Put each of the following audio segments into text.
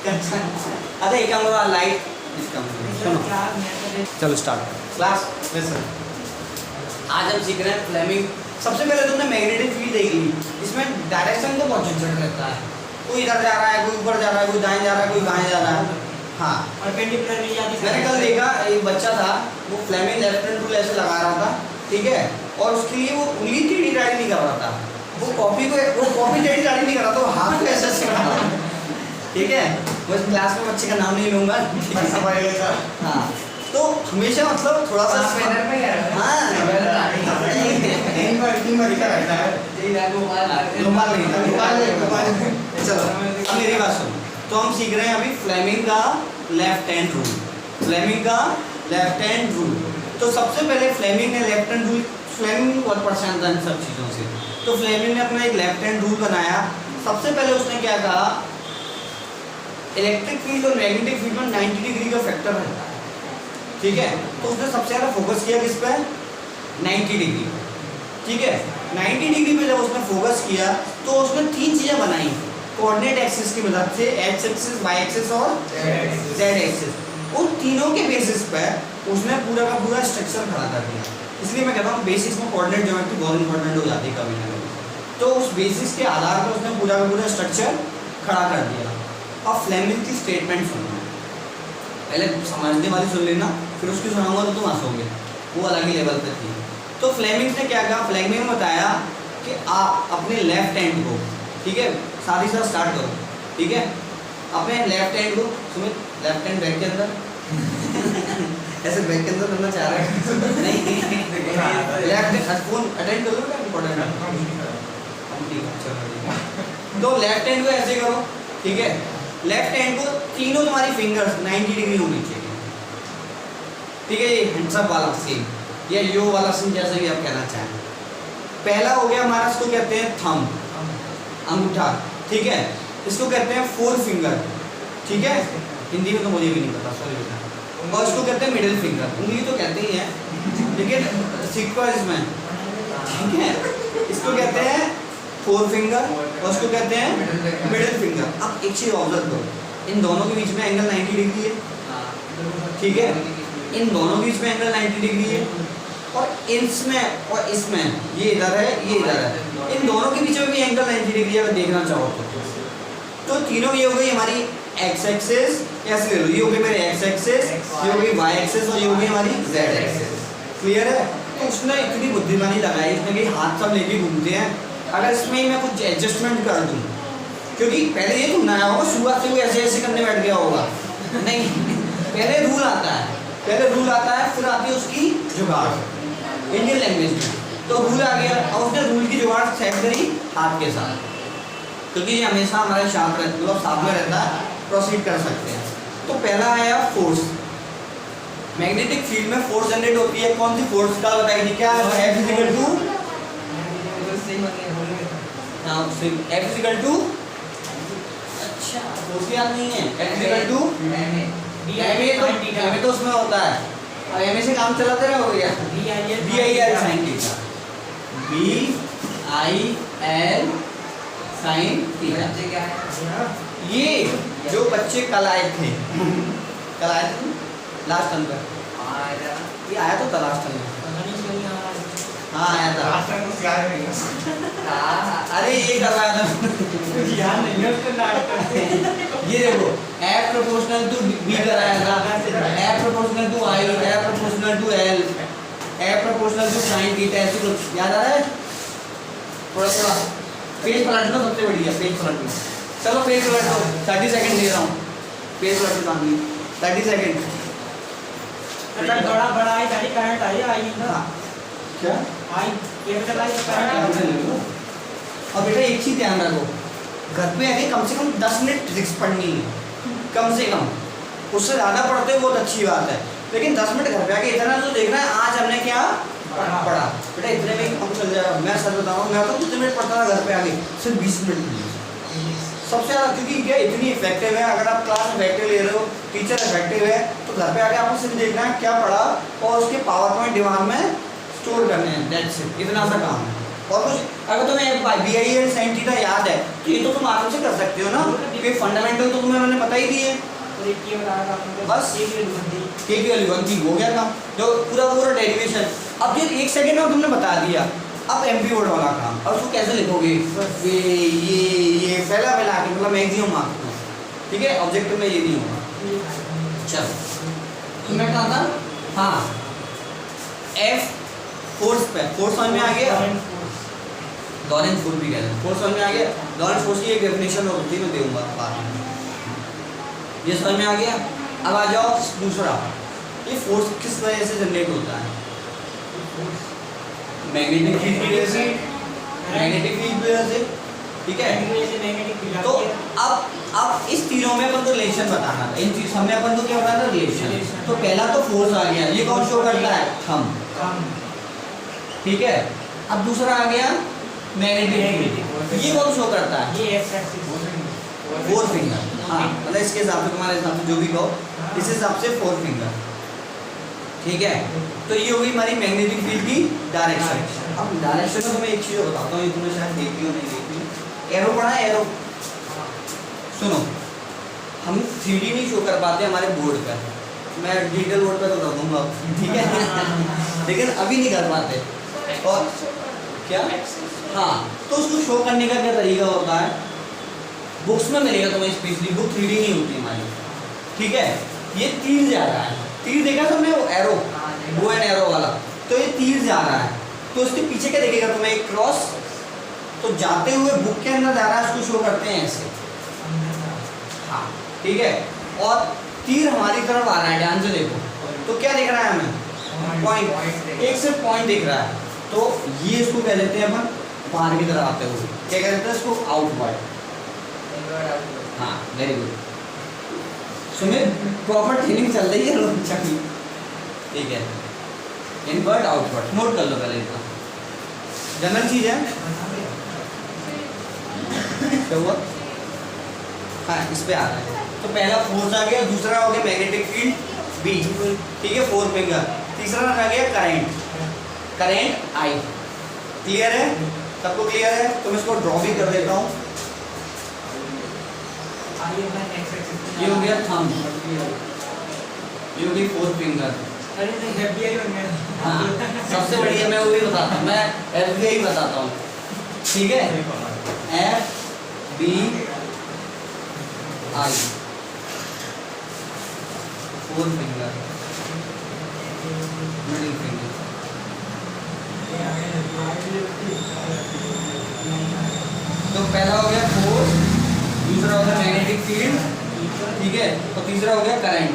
अच्छा एक काम करो लाइट इसका सुनो चलो स्टार्ट क्लास लिसन। आज हम सीख रहे हैं फ्लेमिंग। सबसे पहले तुमने मैग्नेटिक फील्ड देख ली, इसमें डायरेक्शन को बहुत झंझट रहता है, कोई इधर जा रहा है, कोई ऊपर जा रहा है, कोई दाएं जा रहा है, कोई बाएं जा रहा है। हाँ मैंने कल देखा एक बच्चा था, वो फ्लेमिंग लेफ्ट हैंड रूल ऐसे लगा रहा था, ठीक है, और उसके लिए वो उंगली टेढ़ी टाढ़ी नहीं कर रहा था, वो कॉपी टेढ़ी टाढ़ी नहीं कर रहा था, वो हाथ को ऐसे कर रहा था, ठीक है। मैं इस क्लास में बच्चे का नाम नहीं लूंगा, हाँ। तो हमेशा मतलब थोड़ा सा चलो अब मेरी बात सुनो। तो हम सीख रहे हैं अभी फ्लेमिंग का लेफ्ट हैंड रूल, फ्लेमिंग का लेफ्ट हैंड रूल। तो सबसे पहले फ्लेमिंग ने लेफ्ट हैंड रूल, फ्लेमिंग बहुत परेशान था इन सब चीज़ों से, तो फ्लेमिंग ने अपना एक लेफ्ट हैंड रूल बनाया। सबसे पहले उसने क्या कहा, इलेक्ट्रिक फील्ड और मैग्नेटिक फील्ड में 90 डिग्री का फैक्टर रहता है, ठीक है। तो उसने सबसे ज़्यादा फोकस किया किस पे, 90 डिग्री, ठीक है। 90 डिग्री पे जब उसने फोकस किया तो उसने तीन चीज़ें बनाई कोऑर्डिनेट एक्सिस की मदद से, एक्स एक्सिस, वाई एक्सिस और जेड एक्सिस। उन तीनों के बेसिस पर उसने पूरा का पूरा स्ट्रक्चर खड़ा कर दिया। इसलिए मैं कहता हूँ बेसिक्स में कोऑर्डिनेट ज्योमेट्री बहुत इंपॉर्टेंट हो जाती है कभी ना कभी। तो उस बेसिस के आधार पर उसने पूरा का पूरा स्ट्रक्चर खड़ा कर दिया। अब फ्लेमिंग की स्टेटमेंट सुनना, पहले समझने वाली सुन लेना, फिर उसकी सुनाऊंगा तो तुम हंसोगे, वो अलग ही लेवल पे थी। तो फ्लेमिंग ने क्या कहा, फ्लेमिंग ने बताया कि आप अपने लेफ्ट हैंड को, ठीक है, साथ ही साथ स्टार्ट करो, ठीक है, अपने लेफ्ट हैंड को, सुमित लेफ्ट हैंड बैक के अंदर ऐसे बैक के अंदर करना चाह रहा है नहीं लेफ्ट फोन अटेंड कर लो क्या इंपॉर्टेंट है। तो लेफ्ट हैंड को ऐसे करो, ठीक है, लेफ्ट हैंड को तीनों तुम्हारी फिंगर्स 90 डिग्री होनी चाहिए, ठीक है। ये हैंड्स अप वाला सीन या यो वाला सीन जैसा भी आप कहना चाहें। पहला हो गया हमारा, इसको कहते हैं थंब, अंगूठा, ठीक है, इसको कहते हैं फोर फिंगर, ठीक है, हिंदी में तो मुझे भी नहीं पता, सॉरी बेटा। और इसको कहते हैं मिडिल फिंगर, उंगली तो कहते ही हैं लेकिन सीक्वेंस इसमें, ठीक है, इसको कहते हैं फोर फिंगर और उसको कहते हैं मिडिल फिंगर। अब एक चीज ऑब्जर्व करो, इन दोनों के बीच में एंगल 90 डिग्री है, ठीक है, इन दोनों के बीच में एंगल 90 डिग्री है, और इसमें और इसमें ये इधर है, ये इधर है, इन दोनों के बीच में भी एंगल 90 डिग्री अगर देखना चाहो तो तीनों ये हो गई हमारी एक्स एक्सिस, ऐसे ले लो, ये हो गई मेरे एक्स एक्सिस, ये हो गई वाई एक्सिस और ये हो गई हमारी जेड एक्सिस। क्लियर है। तो उसने इतनी बुद्धिमानी लगाई, इसने कि हाथ सब लेके घूमते हैं, अगर इसमें ही मैं कुछ एडजस्टमेंट कर दूँ, क्योंकि पहले ये तुम नया होगा, शुरुआत से कोई ऐसे ऐसे करने बैठ गया होगा नहीं, पहले रूल आता है, पहले रूल आता है, फिर आती है उसकी जुगाड़ इंडियन लैंग्वेज में। तो रूल आ गया और उसने रूल की जुगाड़ सेट करी हाथ के साथ, क्योंकि ये हमेशा हमारे साथ मतलब साथ में रहता है, प्रोसीड कर सकते हैं। तो पहला आया फोर्स। मैग्नेटिक फील्ड में फोर्स जनरेट होती है, कौन सी फोर्स का बताइए, क्या है, F equal to F equal to, अच्छा फोर्स याद नहीं है, F इक्वल टू एम तो उसमें होता है, अब एम से काम चलाते रहोगे क्या, BIL sine theta, BIL sine theta. ये जो बच्चे कल आए थे लास्ट टर्म पर, ये आया तो था लास्ट टर्म में, हाँ आया था, अरे ये करवाया था ये देखो F प्रोपोर्शनल टू B कराया था, F proportional to I, F proportional to L, F proportional to sine theta, ऐसे कुछ याद आ रहा है। थोड़ा थोड़ा पेज पलटना सबसे बढ़िया, पेज पलटना, चलो पेज पलटो, 30 सेकंड दे रहा हूँ, पेज पलटो काम नहीं, 30 सेकंड। थोड़ा बड़ा है, गाड़ी करंट आई ना, क्या आई ये बेटा लाई करंट। और बेटा एक चीज ध्यान रखो, घर पे आके कम से कम 10 मिनट ट्रिक्स पढ़नी है, कम से कम, उससे ज़्यादा पढ़ते हो बहुत अच्छी बात है, लेकिन 10 मिनट घर पे आके इतना तो देखना है आज हमने क्या पढ़ा। बेटा इतने में काम चल जाएगा। मैं सच बताऊँ, मैं तो कितने मिनट पढ़ता था घर पे आके, सिर्फ 20 मिनट सबसे ज़्यादा, क्योंकि क्या इतनी इफेक्टिव है। अगर आप क्लास इफेक्टिव ले रहे हो, टीचर इफेक्टिव है, तो घर पे आके आपको सिर्फ देखना है क्या पढ़ा और उसके पावर पॉइंट दिमाग में स्टोर करने हैं, दैट्स इट, इतना सा काम है। और कुछ अगर तुम्हें B I and sine theta याद है तो ये तो तुम आराम से कर सकते हो ना, क्योंकि फंडामेंटल तो तुम्हें मैंने बता ही दिए। और एक ये बताया आपने बस। एक ये बंदी के की वैल्यू 1 थी, हो गया काम, जो पूरा डेरिवेशन। अब ये 1 सेकंड में तुमने बता दिया। अब एमपी वर्ड वाला काम, अब उसको कैसे लिखोगे? ये पहला के मतलब मैक्सिमम मार्क्स, ठीक है, ऑब्जेक्टिव में ये नहीं होगा। चलो मैं कहा था, हाँ एफ फोर्स पे, फोर्स समझ में आ गया, लॉरेंस फोर्स भी कहते हैं, फोर्स समझ में आ गया। लॉरेंस फोर्स की एक डेफिनेशन होती है, मैं दूंगा बाद में, ये समझ में आ गया। अब आ जाओ दूसरा, ये फोर्स किस वजह से जनरेट होता है? मैग्नेटिक फील्ड की वजह से, मैग्नेटिक फील्ड की वजह से, ठीक है। तो अब इस तीनों में अपन को रिलेशन बताना था, इन चीज हमें अपन को क्या बताना था? रिलेशन। तो पहला तो फोर्स आ गया, ये कौन शो करता है? थंब, ठीक है। अब दूसरा आ गया मैग्नेटिक फील्ड, ये कौन शो करता है? ये एक्स एक्सिस फोर फिंगर, हाँ मतलब इसके हिसाब से, तुम्हारे हिसाब से जो भी कहो, इस हिसाब से फोर फिंगर, ठीक है। तो ये हो गई हमारी मैग्नेटिक फील्ड की डायरेक्शन। अब डायरेक्शन में तुम्हें एक चीज बताता हूँ, ये तुमने शायद देखी हो नहीं देखी, एरो पढ़ा है, एरो। सुनो, हम 3D नहीं शो कर पाते हमारे बोर्ड पर, मैं डिजिटल बोर्ड पर तो कर दूंगा, ठीक है लेकिन अभी नहीं कर पाते। और क्या, हाँ, तो उसको शो करने का क्या तरीका होता है? बुक्स में मिलेगा तुम्हें, स्पेशली बुक 3D नहीं होती हमारी, ठीक है। ये तीर जा रहा है, तीर देखा तुमने, वो एरो, वो एंड एरो वाला, तो ये तीर जा रहा है, तो उसके पीछे क्या देखेगा तुम्हें? एक क्रॉस, तो जाते हुए बुक के अंदर जा रहा है, उसको शो करते हैं ऐसे, हाँ ठीक है। और तीर हमारी तरफ आ रहा है, ध्यान से देखो, तो क्या दिख रहा है हमें? पॉइंट, एक से पॉइंट दिख रहा है, तो ये इसको कह देते हैं अपन बाहर की तरफ आते हुए, क्या कह देते हैं इसको? आउटवर्ड। हाँ very good, Sumit proper training चल रही है रोज की, ठीक है। इनवर्ट आउटवर्ड नोट कर लो पहले, इतना जनरल चीज है। क्या हुआ? हाँ इस पे आ रहा है। तो पहला फोर्स आ गया, दूसरा हो गया मैग्नेटिक फील्ड बी, ठीक है, फोर फिंगर। तीसरा आ गया करंट, करंट आई। क्लियर है? सबको क्लियर है? तो मैं इसको ड्रॉ भी कर देता हूँ। ये हो गया थंब, ये हो गई फोर फिंगर। अरे तो FBI बन गया। हाँ सबसे बढ़िया मैं वही बताता हूँ, मैं FBI बताता हूँ, ठीक है। FBI four finger, middle finger. तो पहला हो गया फोर्स, दूसरा हो गया मैग्नेटिक फील्ड, ठीक है, और तीसरा हो गया करंट।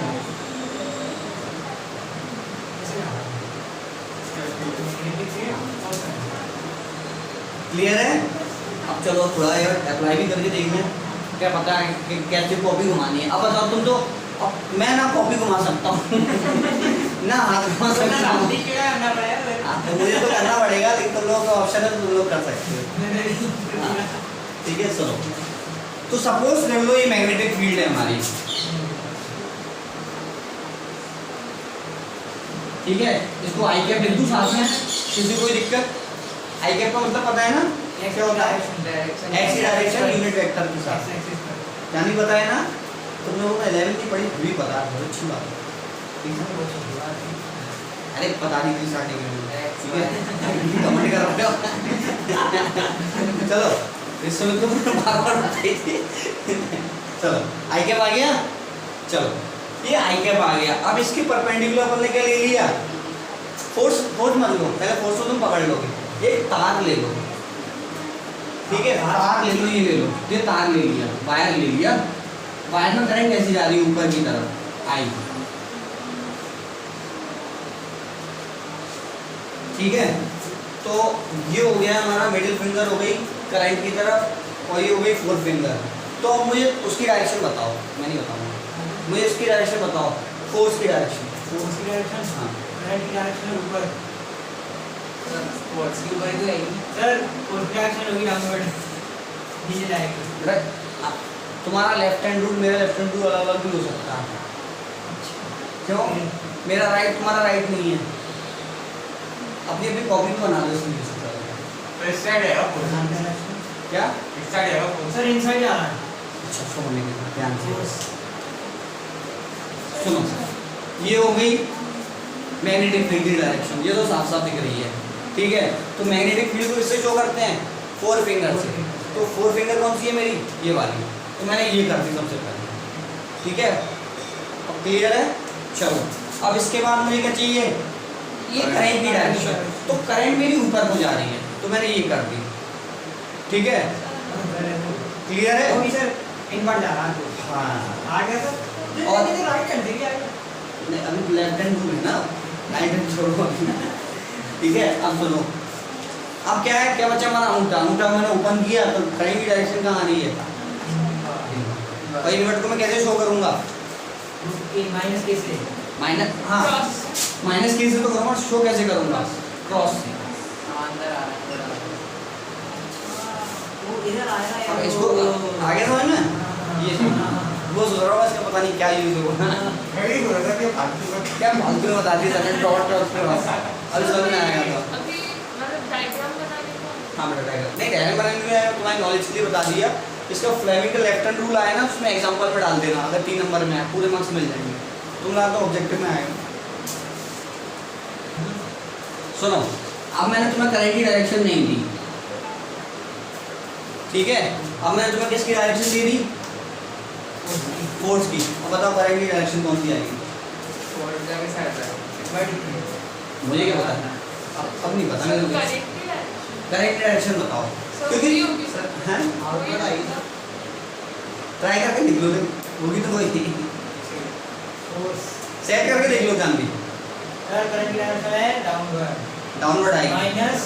क्लियर है? अब चलो थोड़ा यार अप्लाई भी करके देखना, क्या पता है कि कैसे कॉपी घुमानी है। अब बताओ तुम तो, अब मैं ना कॉपी घुमा सकता हूँ ना हाथ घुमा सकता हूँ, तो मुझे तो करना पड़ेगा, लेकिन तुम लोगों का ऑप्शन है, तुम लोग कर सकते हो, ठीक है। चलो तो सपोज ले लो ये मैग्नेटिक फील्ड है हमारी, ठीक है। इसको आई कैप लिख दूं साथ में, किसी कोई दिक्कत? आई कैप का मतलब पता है ना क्या होता है? एक्स डायरेक्शन यूनिट वेक्टर के साथ, क्या नहीं पता है ना? तुम लोगों को 11th की पढ़ी भी पता है, बहुत अच्छी बात है। अरे पता नहीं थी स्टार्टिंग में, ठीक है कमेंट कर रहे हो चलो इस समय तो बार-बार बताई थी चलो आई कैप आ गया। चलो ये आई कैप आ गया। अब इसके परपेंडिकुलर अपन ने क्या ले लिया? फोर्स, फोर्स मत लो, पहले फोर्स को तुम पकड़ लोगे। एक तार ले लो, ठीक है, तार ले लो, ये ले लो, ये तार ले लिया, वायर ले लिया, वायर में करंट कैसी जा रही है? ऊपर की तरफ आई, ठीक है। तो ये हो गया हमारा मिडिल फिंगर, हो गई करंट की तरफ, और ये हो गई फोर्थ फिंगर। तो अब मुझे उसकी डायरेक्शन बताओ, मैं नहीं बताऊंगा, मुझे उसकी डायरेक्शन बताओ, फोर्स की डायरेक्शन। फोर्स की डायरेक्शन, हाँ, करंट की डायरेक्शन ऊपर, फोर्स की ऊपर ही तो आएगी सर। फोर्स की डायरेक्शन होगी डाउनवर्ड, नीचे जाएगी। तुम्हारा लेफ्ट हैंड रूल मेरा लेफ्ट हैंड रूल अलग अलग भी हो सकता है, क्यों? मेरा राइट तुम्हारा राइट नहीं है। अपनी अपनी कॉपी बना दो, इसमें इस साइड है अब क्या इस साइड है अब सर इनसाइड जा रहा है अच्छा सुनो मेरी ध्यान से सुनो ये हो गई मैग्नेटिक फील्ड की डायरेक्शन, ये तो साफ साफ दिख रही है। ठीक है, तो मैग्नेटिक फील्ड को इससे शो करते हैं 4 फिंगर से। तो 4 फिंगर कौन सी है मेरी, ये वाली। तो मैंने ये कर दी सबसे पहले। ठीक है, अब क्लियर है। चलो अब इसके बाद मुझे क्या चाहिए, ये करंट की डायरेक्शन। तो करंट मेरी ऊपर को जा रही है, तो मैंने ये कर दी। ठीक है, क्लियर है। अभी सर इनवर्ट जा रहा है हाँ आ गया सर और- और राइट हैंड देखिए आ गया नहीं, अभी लेफ्ट हैंड रूल है ना, राइट हैंड छोड़ो। ठीक है, अब सुनो, अब क्या है, क्या बच्चा हमारा अंगूठा। अंगूठा मैंने ओपन किया तो करंट की डायरेक्शन कहाँ आ रही है, और इन्वर्ट को मैं कैसे शो करूंगा, माइनस के से माइनस, हाँ माइनस की से तो करूँगा, शो कैसे करूंगा, क्रॉस से। अंदर आ रहा है वो इधर आएगा अब इसको आगे समझ में, ये वो सोच रहा हूँ इसका पता नहीं क्या यूज होगा। मैं ही बोल रहा था कि फालतू का क्या फालतू में बता दी सेकंड डॉट डॉट पे बस अभी समझ में आएगा। तो अभी मतलब डायग्राम बनाने को हाँ बेटा डायग्राम नहीं, डायग्राम बनाने में तुम्हारी नॉलेज के लिए बता दिया। इसका फ्लेमिंग का लेफ्ट हैंड रूल आया ना, उसमें एग्जांपल में डाल देना, अगर 3 नंबर में है पूरे मार्क्स मिल जाएंगे। तुम तो ऑब्जेक्टिव में आएगा। सुनो, अब मैंने तुम्हें करंट की डायरेक्शन नहीं दी, ठीक है। अब मैंने तुम्हें किसकी डायरेक्शन दे दी, फोर्स की। अब बताओ करंट की डायरेक्शन कौन सी आएगी, मुझे क्या पता है, अब नहीं पता मेरे को। करेक्ट है करंट डायरेक्शन बताओ, सर क्योंकि वही होगी सर हैं वही होगी सर। ट्राई करके देख लो, होगी तो वही सेट करके देख लो। जान भी सर करंट की डायरेक्शन है डाउनवर्ड डाउनवर्ड आएगी। माइनस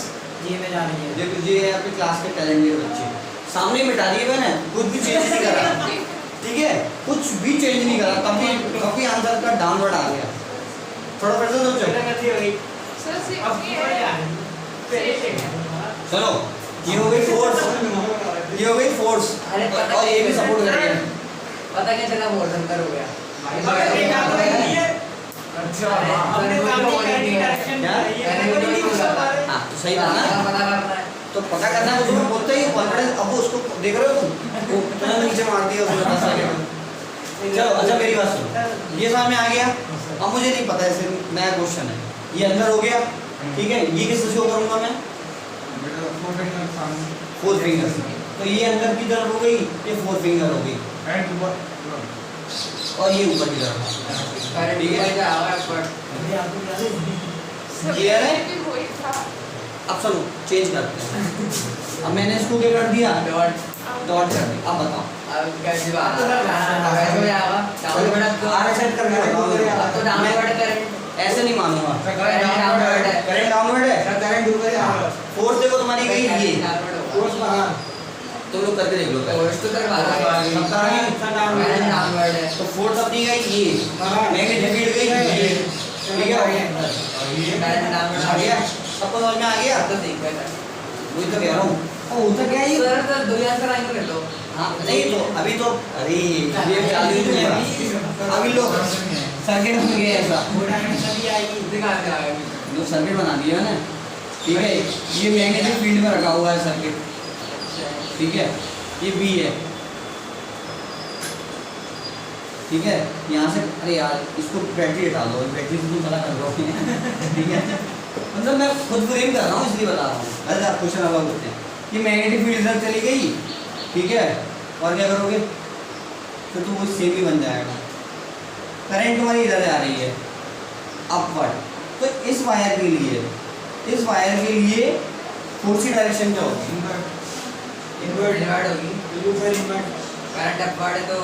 ये में जा रही है देखो ये है आपके क्लास के टैलेंटेड बच्चे, सामने मिटा दिए मैंने, कुछ भी चेंज नहीं करा। ठीक है, कुछ भी चेंज नहीं करा, कभी कभी आंसर का डाउनवर्ड आ गया। थोड़ा फिर से सोचो, कैसे हो गई सर सिर्फ अब ये ऊपर जा है रही है चलो ये हो गई फोर्स, ये हो गई फोर्स, अरे पता और ये भी सपोर्ट कर रही है। पता क्या चला वोट अंतर हो गया अच्छा अरे, हाँ अपने सामने करंट की डायरेक्शन क्या? हाँ तो सही बात ना, पता करना है तो पता करना है, वो तुम्हें बोलते ही कॉन्फिडेंस। अब वो उसको देख रहे हो तुम, वो तुमने नीचे मार दिया उसने 10 सेकंड। चलो अच्छा मेरी बात सुनो, ये समझ में आ गया। अब मुझे नहीं पता, ऐसे नया क्वेश्चन है, ये अंदर हो गया। ठीक है, ये किससे शो करूंगा मैं, 4 फिंगर। तो ये अंदर की तरफ हो गई, ये 4 फिंगर हो गई, और ये ऊपर की तरफ। करंट ठीक है। ऊपर जाएगा पर क्लियर है। भी वही था अब चलो चेंज करते हैं। अब मैंने इसको क्या कर दिया, डॉट डॉट कर दिया। अब बताओ अब कैसे बात कैसे हो जाएगा डाउनवर्ड अब तो आर सेट करके बताओ। अब तो डाउनवर्ड करंट ऐसे नहीं मानूंगा, डाउनवर्ड है करंट डाउनवर्ड है। फोर्स देखो तुम्हारी गई ये, डाउनवर्ड तुम लोग करके देख लो पहले। फोर्स तो करवा दो डाउनवर्ड है तो फोर्स अपनी गई ये, मैग्नेटिक फील्ड गई ये, ठीक है। करंट आ डाउनवर्ड गया, सबको समझ में आ गया। तो देख बेटा वही तो कह रहा हूँ। और होता क्या है ये, सर तो दो आंसर आएंगे कर लो हाँ नहीं तो अभी तो अरे ये चालू ही नहीं हुआ। अभी लोग सर्किट बन गए ऐसा, दिखा दे आएगा जो सर्किट बना दिया है ना। ठीक है, ये मैग्नेटिक फील्ड में रखा हुआ है सर्किट। ठीक है, ये बी है। ठीक है, यहाँ से अरे यार इसको बैटरी हटा दो, बैटरी से तुम पता कर लो। ठीक है, मतलब मैं खुद फ्रेम कर रहा हूँ इसलिए बता रहा हूँ। अरे आप क्वेश्चन अलग होते हैं। ये मैग्नेटिक फील्ड इधर चली गई, ठीक है, और क्या करोगे फिर तो वो सेम ही बन जाएगा। करंट तुम्हारी इधर आ रही है अपवर्ड, तो इस वायर के लिए फोर्स की डायरेक्शन क्या होगी, इनवर्ट होगी करंट अपवर्ड है तो